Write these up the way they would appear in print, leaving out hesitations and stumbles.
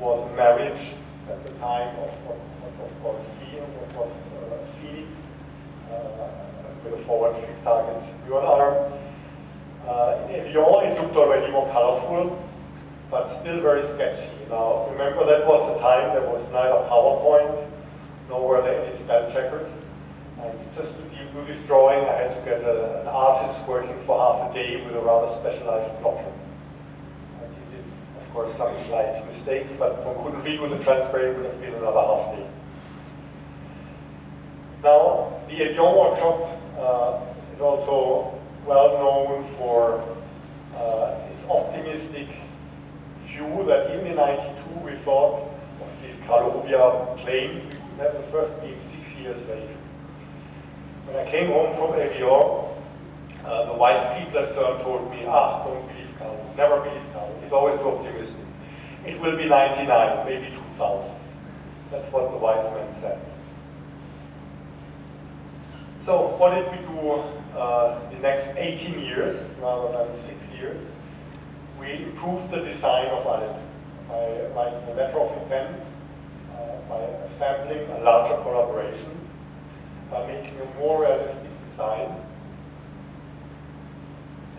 was a marriage at the time of what was called Phoenix, with a forward fixed target neuron arm. In Evian, it looked already more colorful, but still very sketchy. Now, remember that was the time there was neither PowerPoint, nor were there any spell checkers. And just to do this drawing, I had to get an artist working for half a day with a rather specialized blotter. And he did, of course, some slight mistakes, but one couldn't read with a transparent, it would have been another half day. Now, the Evian workshop is also well known for its optimistic view that even in '92 we thought, or at least Carlo Rubbia claimed, we could have the first beam 6 years later. When I came home from Evian, the wise people at CERN told me, don't believe Carlo, never believe Carlo, he's always too optimistic. It will be 99, maybe 2000. That's what the wise man said. So what did we do the next 18 years, rather than 6 years? We improved the design of Alice by writing a letter of intent, by assembling a larger collaboration, by making a more realistic design,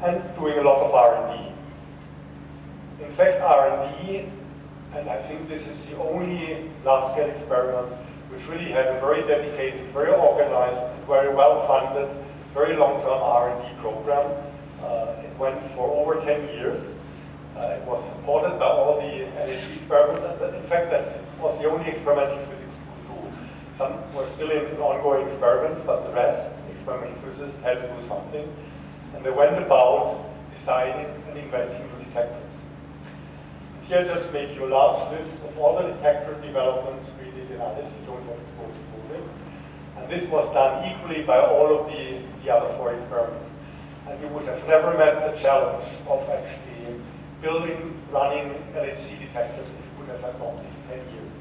and doing a lot of R&D. In fact, R&D, and I think this is the only large-scale experiment which really had a very dedicated, very organized, very well-funded, very long-term R&D program. It went for over 10 years. It was supported by all the LHC experiments, and in fact that was the only experimental physics we could do. Some were still in ongoing experiments, but the rest, experimental physicists, had to do something. And they went about designing and inventing new detectors. Here I just make you a large list of all the detector developments we did in Alice. You don't have to go through it. And this was done equally by all of the other 4 experiments. And you would have never met the challenge of actually building, running LHC detectors if you would have had not these 10 years.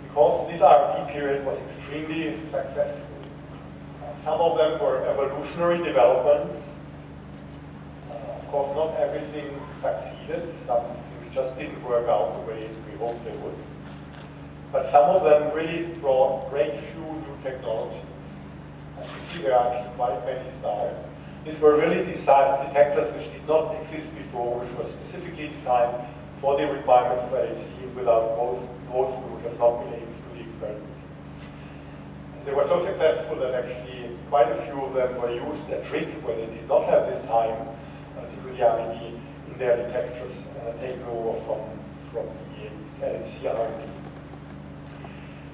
Because this R&D period was extremely successful. Some of them were evolutionary developments. Of course, not everything succeeded. Some things just didn't work out the way we hoped they would. But some of them really brought breakthrough new technologies. And you see there are actually quite many stars. These were really designed detectors which did not exist before, which were specifically designed for the requirements of LHC. Without most we would have not been able to do the experiment. And they were so successful that actually quite a few of them were used at RIC, where they did not have this time to do the R&D in their detectors, taken over from the LHC R&D.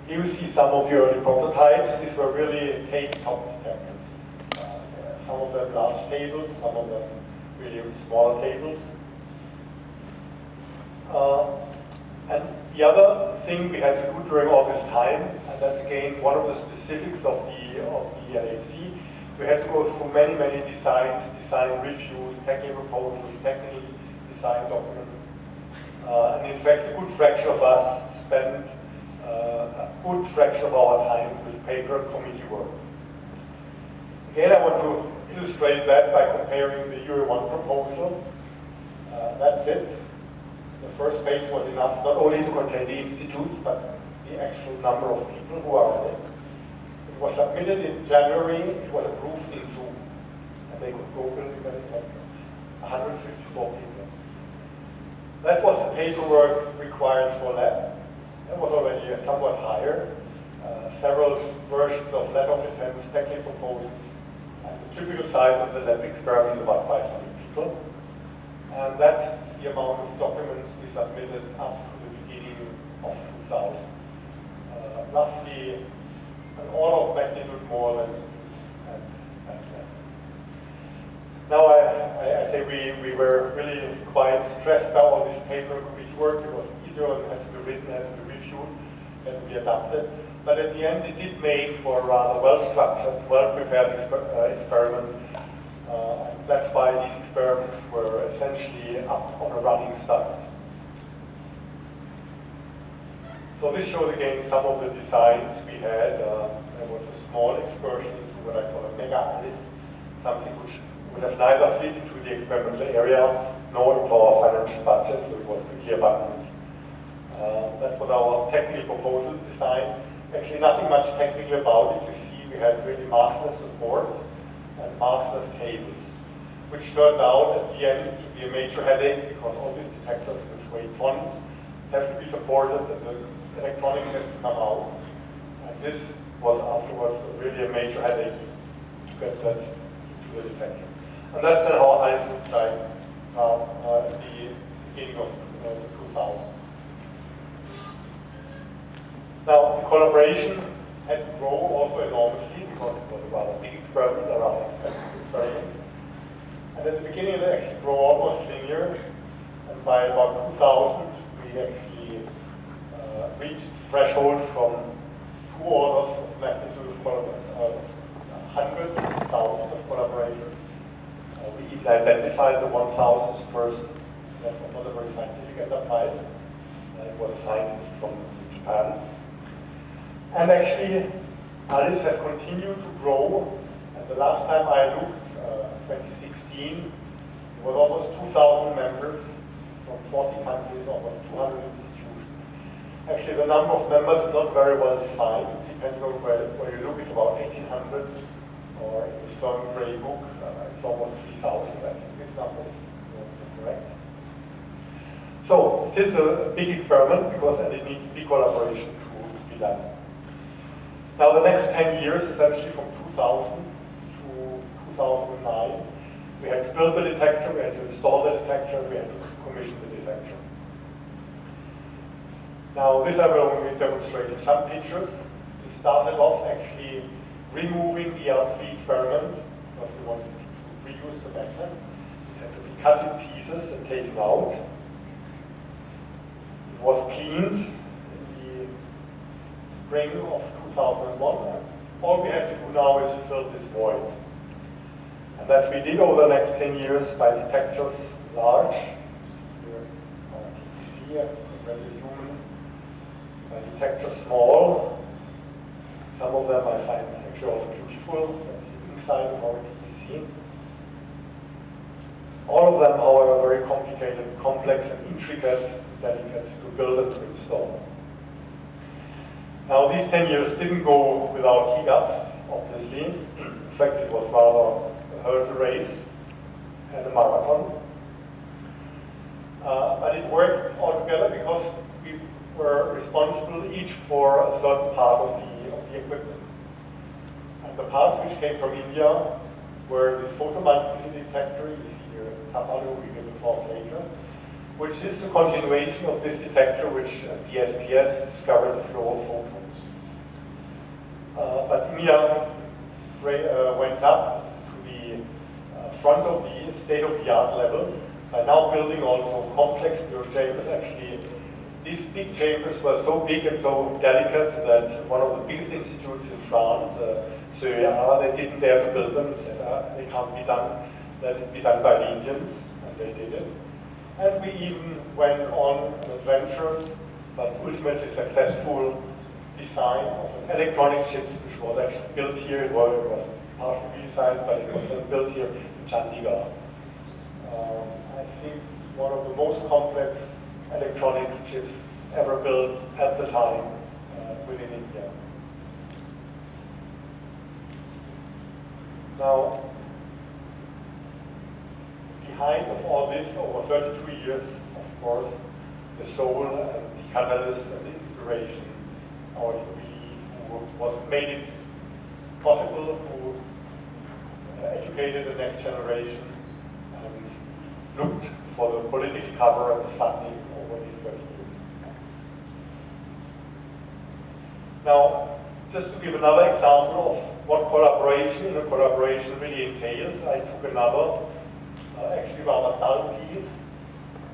Here you see some of the early prototypes. These were really tabletop detectors. Some of them large tables, some of them really smaller tables. And the other thing we had to do during all this time, and that's again one of the specifics of the LHC, we had to go through many designs, design reviews, technical proposals, technical design documents. And in fact, a good fraction of us spent a good fraction of our time with paper committee work. Again, I want to illustrate that by comparing the UE1 proposal. That's it. The first page was enough not only to contain the institutes, but the actual number of people who are in it. It was submitted in January, it was approved in June, and they could go build a detector. 154 people. That was the paperwork required for lab. That was already somewhat higher. Several versions of letter of intent with technical proposals. And the typical size of the lab experiment is about 500 people. And that's the amount of documents we submitted up to the beginning of 2000. Roughly an order of magnitude more than that. Now I say we were really quite stressed by all this paper committee work. It was easier, it had to be written, it had to be reviewed, it had to be adapted. But at the end, it did make for a rather well-structured, well-prepared experiment. And that's why these experiments were essentially up on a running start. So this shows again some of the designs we had. There was a small excursion into what I call a mega Alice, something which would have neither fit into the experimental area nor into our financial budget, so it was quickly abandoned. was our technical proposal design. Actually, nothing much technical about it. You see, we had really massless supports and massless cables, which turned out at the end to be a major headache because all these detectors, which weigh tons, have to be supported and the electronics has to come out. And this was afterwards really a major headache to get that to the detector. And that's how ICE looked like at the beginning of the 2000s. Now, the collaboration had to grow also enormously because it was a rather big experiment, a rather expensive experiment. And at the beginning it actually grew almost linear, and by about 2000 we actually reached the threshold from 2 orders of magnitude of hundreds, thousands of collaborators. We even identified the 1,000th person. That was not a very scientific enterprise. It was a scientist from Japan. And actually, Alice has continued to grow. And the last time I looked, 2016, there was almost 2,000 members from 40 countries, almost 200 institutions. Actually, the number of members is not very well defined, depending on where you look. It's about 1,800, or in the CERN Grey Book, it's almost 3,000. I think this number is correct. So it is a big experiment because it needs big collaboration to be done. Now the next 10 years, essentially from 2000 to 2009, we had to build the detector, we had to install the detector, we had to commission the detector. Now this I will only demonstrate in some pictures. We started off actually removing the L3 experiment because we wanted to reuse the method. It had to be cut in pieces and taken out. It was cleaned in the spring of 2001. All we have to do now is fill this void. And that we did over the next 10 years by detectors large, here TPC, already human, by detectors small. Some of them I find actually also beautiful. That's the inside of our TPC. All of them, however, very complicated, complex, and intricate, delicate to build and to install. Now, these 10 years didn't go without hiccups, obviously. In fact, it was rather a hurdle race and a marathon. But it worked altogether because we were responsible each for a certain part of the equipment. And the parts which came from India were this photomultiplicity detector, you see here, Tapalu, we will talk later, which is a continuation of this detector which the SPS discovered the flow of photons. But India went up to the front of the state-of-the-art level by now building also complex mirror chambers. Actually, these big chambers were so big and so delicate that one of the biggest institutes in France, CEA, they didn't dare to build them. They said, they can't be done. Let it be done by the Indians, and they did it. And we even went on an adventurous but ultimately successful design of an electronic chip which was actually built here. It was partially redesigned, but it was built here in Chandigarh. I think one of the most complex electronics chips ever built at the time within India. Now, behind of all this, over 32 years, of course, the soul and the catalyst and the inspiration, our who made it possible, who educated the next generation and looked for the political cover and the funding over these 30 years. Now, just to give another example of what collaboration really entails, I took another, actually rather dull piece,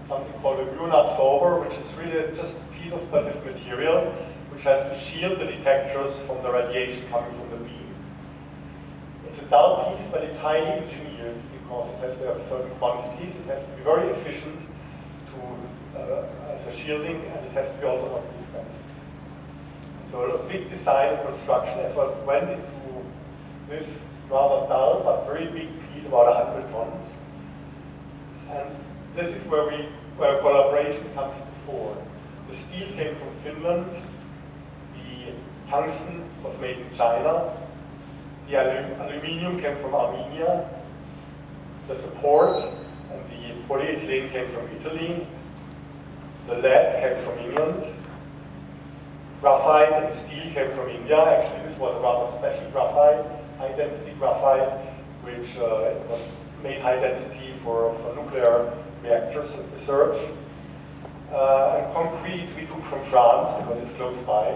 something called a muon absorber, which is really just a piece of passive material which has to shield the detectors from the radiation coming from the beam. It's a dull piece, but it's highly engineered because it has to have certain quantities. It has to be very efficient as a shielding, and it has to be also not too expensive. So a big design and construction effort went into this rather dull but very big piece, about 100 tons. And this is where collaboration comes to fore. The steel came from Finland, the tungsten was made in China, the aluminium came from Armenia, the support and the polyethylene came from Italy, the lead came from England, graphite and steel came from India. Actually, this was a rather special graphite, high-density graphite, which was made high-density for nuclear reactors research. And concrete we took from France because it's close by.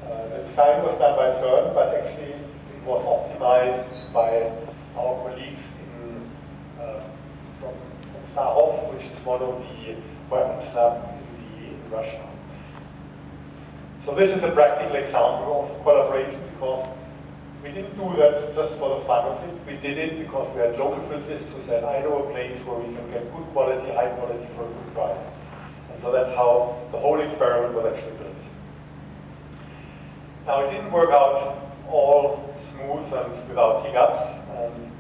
The design was done by CERN, but actually it was optimized by our colleagues from Sarov, which is one of the weapons lab in Russia. So this is a practical example of collaboration because we didn't do that just for the fun of it. We did it because we had local physicists who said, I know a place where we can get good quality, high quality for a good price. And so that's how the whole experiment was actually built. Now it didn't work out all smooth and without hiccups. And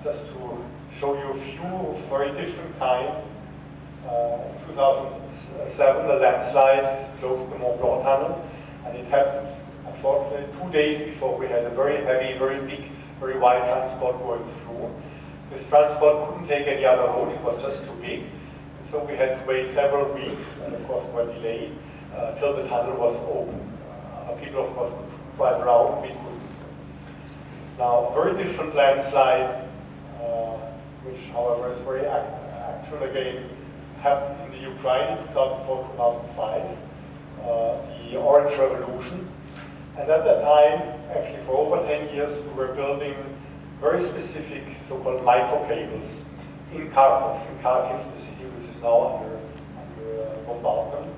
just to show you a few very different kind. In 2007, the landslide closed the Mont Blanc tunnel, and it happened, unfortunately, 2 days before we had a very heavy, very big, very wide transport going through. This transport couldn't take any other road, it was just too big. So we had to wait several weeks, and of course were delayed, till the tunnel was open. People, of course, could drive around, we couldn't. Now, very different landslide, which, however, is very actual again, happened in the Ukraine in 2004-2005, the Orange Revolution. And at that time, actually for over 10 years, we were building very specific so-called microcables in Kharkiv, the city which is now under bombardment.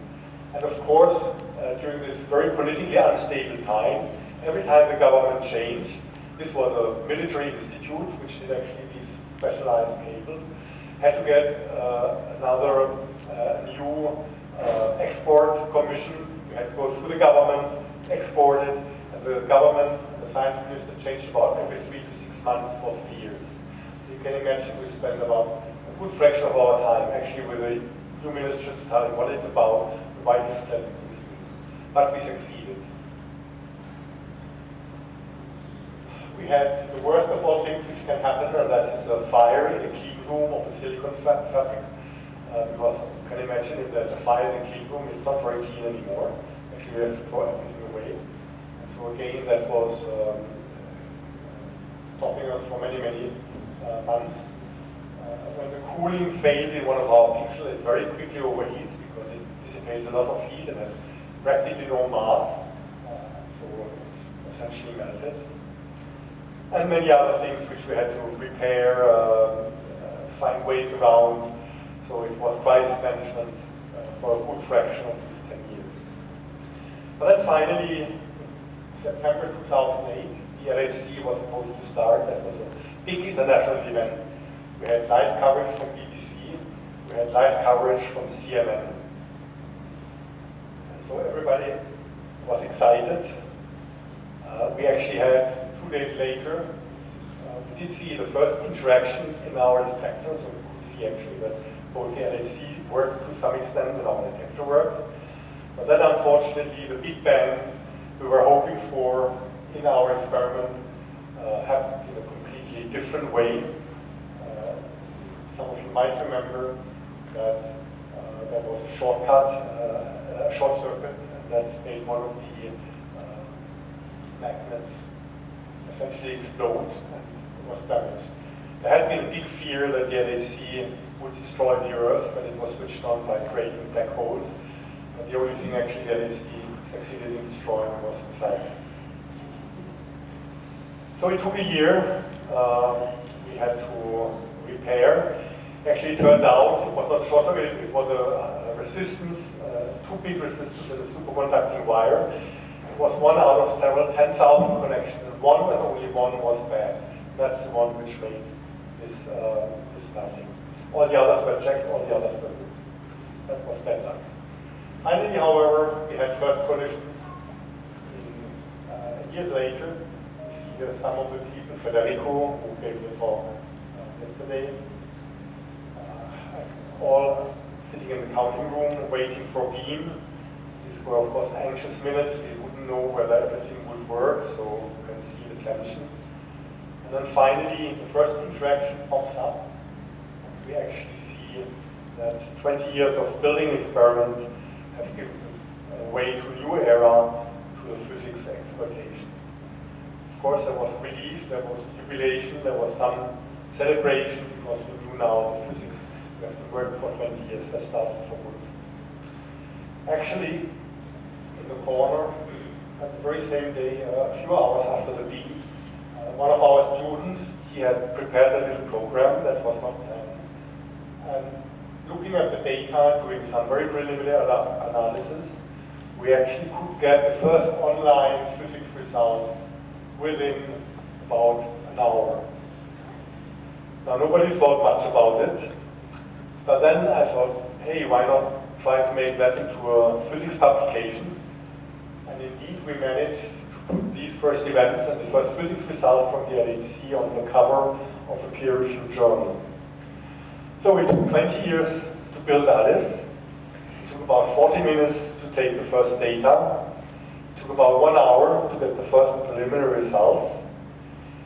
And of course, during this very politically unstable time, every time the government changed, this was a military institute which did actually these specialized cables, had to get another new export commission. We had to go through the government, export it, and the government and the science minister changed about every 3 to 6 months for 3 years. So you can imagine we spent about a good fraction of our time actually with the new minister to tell him what it's about, why this plan is confusing. But we succeeded. We had the worst of all things which can happen, and that is a fire in a clean room of a silicon fabric. Because you can imagine if there's a fire in a clean room, it's not very clean anymore. Actually, we have to throw everything away. And so again, that was stopping us for many, many months. When the cooling failed in one of our pixels, it very quickly overheats because it dissipates a lot of heat and has practically no mass. So it's essentially melted. And many other things which we had to repair, find ways around. So it was crisis management for a good fraction of these 10 years. But then finally, in September 2008, the LHC was supposed to start. That was a big international event. We had live coverage from BBC. We had live coverage from CNN. And so everybody was excited. We actually had 2 days later, we did see the first interaction in our detector, so we could see actually that both the LHC worked to some extent and our detector works. But then unfortunately the Big Bang we were hoping for in our experiment happened in a completely different way. Some of you might remember that there was a shortcut, a short circuit, and that made one of the magnets essentially explode and was damaged. There had been a big fear that the LHC would destroy the Earth, but it was switched on by creating black holes. But the only thing actually the LHC succeeded in destroying was itself. So it took a year. We had to repair. Actually, it turned out it was not a short circuit, it was a resistance, two big resistors in a superconducting wire. It was one out of several 10,000 connections, and one and only one was bad. That's the one which made this melting. All the others were checked, all the others were good. That was bad luck. Finally, however, we had first collisions. A year later, you see here some of the people, Federico, who gave the talk yesterday. All sitting in the counting room, waiting for beam. These were, of course, anxious minutes. We wouldn't know whether everything would work, so you can see the tension. And then finally, the first interaction pops up. We actually see that 20 years of building experiment have given way to a new era, to the physics exploitation. Of course, there was relief, there was jubilation, there was some celebration, because we knew now the physics we have been working for 20 years has started for good. Actually, in the corner, at the very same day, a few hours after the beam, one of our students, he had prepared a little program that was not planned. And looking at the data, doing some very preliminary analysis, we actually could get the first online physics result within about an hour. Now, nobody thought much about it, but then I thought, hey, why not try to make that into a physics publication? And indeed, we managed to put these first events and the first physics result from the LHC on the cover of a peer-reviewed journal. So it took 20 years to build Alice. It took about 40 minutes to take the first data. It took about 1 hour to get the first preliminary results.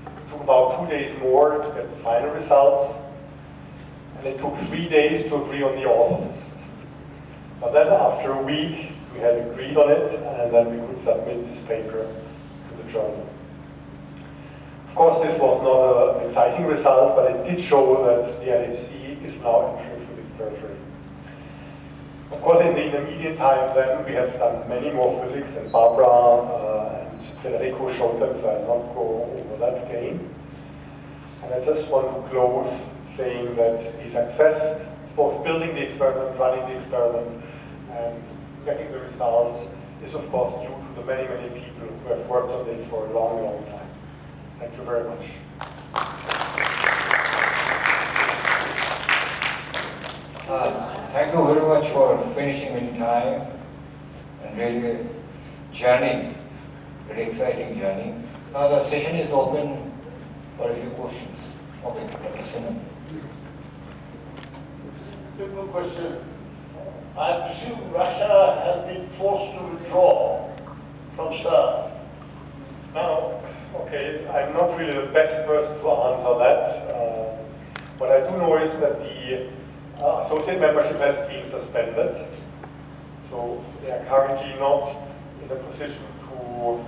It took about 2 days more to get the final results. And it took 3 days to agree on the author list. But then after a week, we had agreed on it, and then we could submit this paper to the journal. Of course, this was not an exciting result, but it did show that the LHC is now entering physics territory. Of course, in the intermediate time then, we have done many more physics, and Barbara and Federico showed them, so I'll not go over that again. And I just want to close saying that the success is both building the experiment, running the experiment, and getting the results is, of course, due to the many, many people who have worked on it for a long, long time. Thank you very much. Thank you very much for finishing in time, and really a journey, very exciting journey. Now the session is open for a few questions. Okay, Dr. Sinha. Simple question. I presume Russia has been forced to withdraw from CERN. Now, okay, I'm not really the best person to answer that. What I do know is that the associate membership has been suspended. So they are currently not in a position to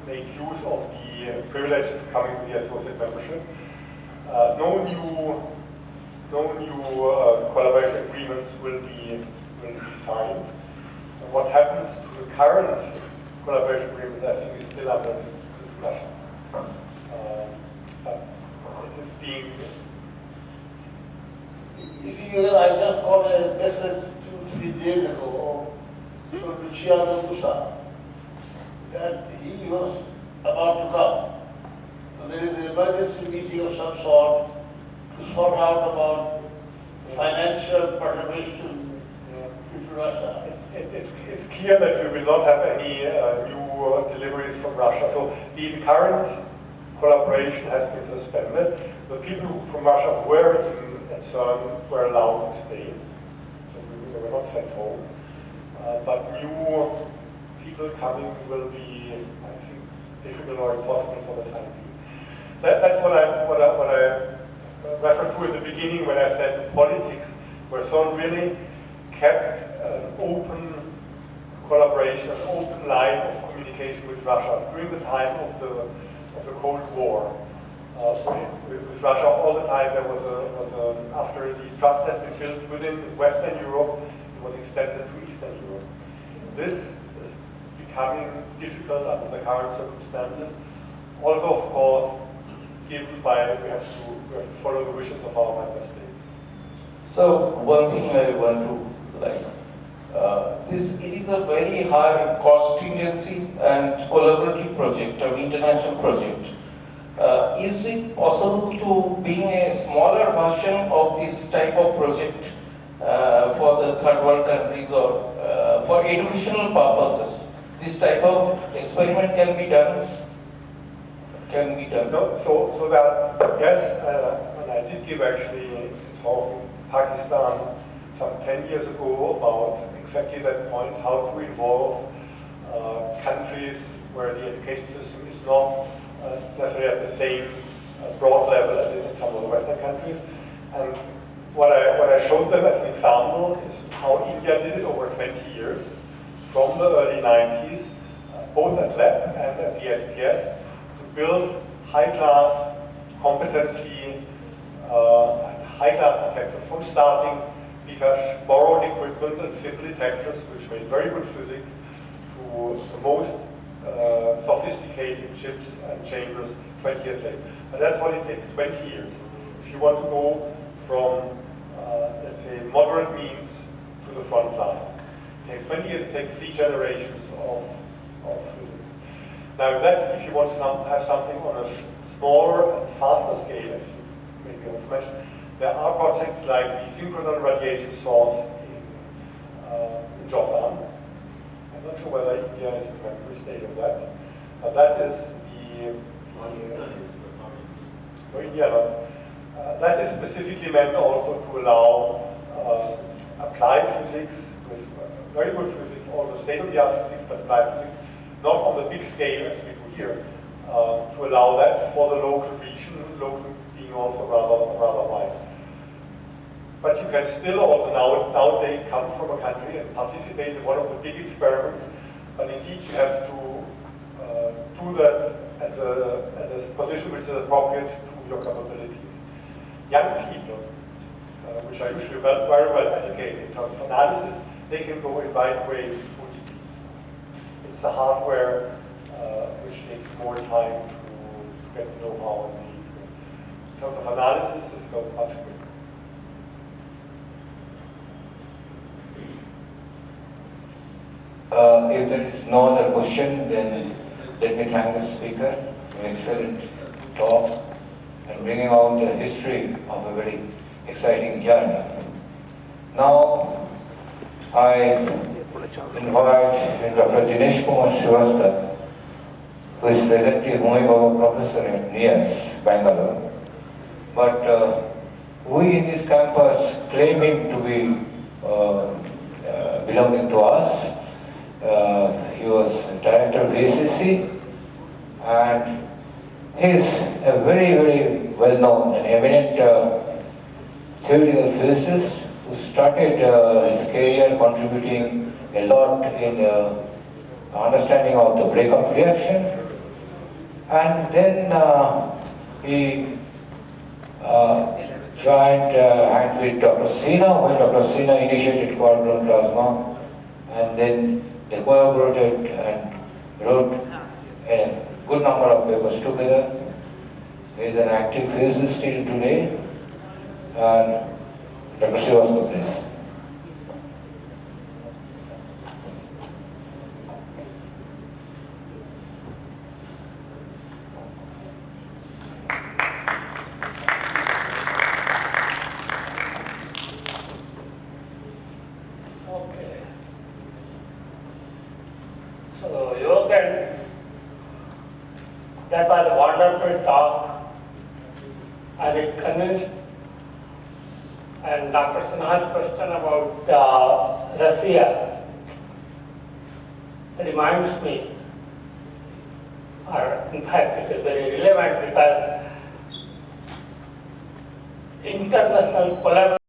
make use of the privileges coming with the associate membership. No new collaboration agreements will be signed. And what happens to the current collaboration agreements, I think, is still under discussion. But it is being. You see, I just got a message 2-3 days ago from Luciano Musa that he was about to come. So there is an emergency meeting of some sort to sort out about financial participation into Russia. It's clear that we will not have any new deliveries from Russia. So the current collaboration has been suspended. The people from Russia who were at CERN were allowed to stay. So they were not sent home. But new people coming will be, I think, difficult or impossible for the time being. That's what I referred to at the beginning when I said the politics, where CERN really kept an open collaboration, an open line of communication with Russia during the time of the Cold War. With Russia, all the time there was after the trust has been built within Western Europe, it was extended to Eastern Europe. This is becoming difficult under the current circumstances. Also, of course, given by we have to follow the wishes of our member states. So one thing I want to it is a very high cost intensive and collaborative project or international project. Is it possible to bring a smaller version of this type of project for the third world countries or for educational purposes? This type of experiment can be done. No, so that yes, and I did give actually a talk in Pakistan some 10 years ago about exactly that point, how to involve countries where the education system is not necessarily at the same broad level as in some of the Western countries. And what I showed them as an example is how India did it over 20 years, from the early 90s, both at LEP and at the SPS, to build high-class competency and high-class detectors, from starting because borrowed equipment and simple detectors, which made very good physics, to the most sophisticated chips and chambers 20 years later. And that's what it takes, 20 years. If you want to go from, let's say, moderate means to the front line. It takes 20 years, it takes 3 generations of physics. Now that's if you want to have something on a smaller and faster scale, as you maybe also mentioned. There are projects like the synchronous radiation source in Jordan. I'm not sure whether India is a member state of that, but that is the so India, that is specifically meant also to allow applied physics with very good physics, also state-of-the-art physics, but applied physics, not on the big scale as we do here, to allow that for the local region, local being also rather wide. But you can still also nowadays come from a country and participate in one of the big experiments, but indeed you have to do that at a position which is appropriate to your capabilities. Young people, which are usually very well educated in terms of analysis, they can go in right way with full speed. It's the hardware which takes more time to get the know-how and needs. In terms of analysis, this goes much quicker. If there is no other question, then let me thank the speaker for an excellent talk and bringing out the history of a very exciting journey. Now, I invite Dr. Dinesh Kumar Srivastava, who is presently Homi Baba Professor at NIAS, Bangalore. But we in this campus claiming to be belonging to us. He was director of ACC, and he is a very, very well-known and eminent theoretical physicist who started his career contributing a lot in understanding of the breakup reaction, and then he joined hands with Dr. Sina when Dr. Sina initiated quadron plasma, and then they collaborated and wrote a good number of papers together. He is an active physicist still today, and Dr. Srivastava, please. So, Yogan, that was a wonderful talk. I was convinced. And Dr. Sinha's question about Russia reminds me, or in fact it is very relevant because international collaboration